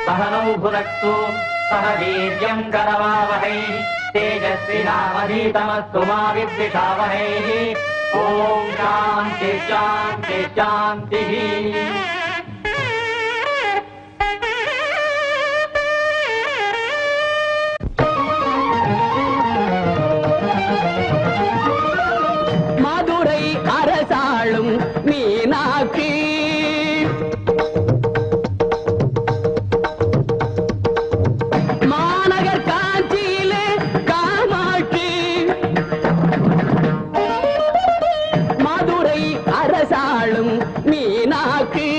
सहनौ भुनक्तु सह वीर्यं करवावहै तेजस्विनावधीतमस्तु मा विद्विषावहै ॐ शान्ति शान्ति शान्तिः மதுரை அரசாளும் மீனாட்சி மாநகர் காஞ்சியிலே காமாட்சி மதுரை அரசாளும் மீனாட்சி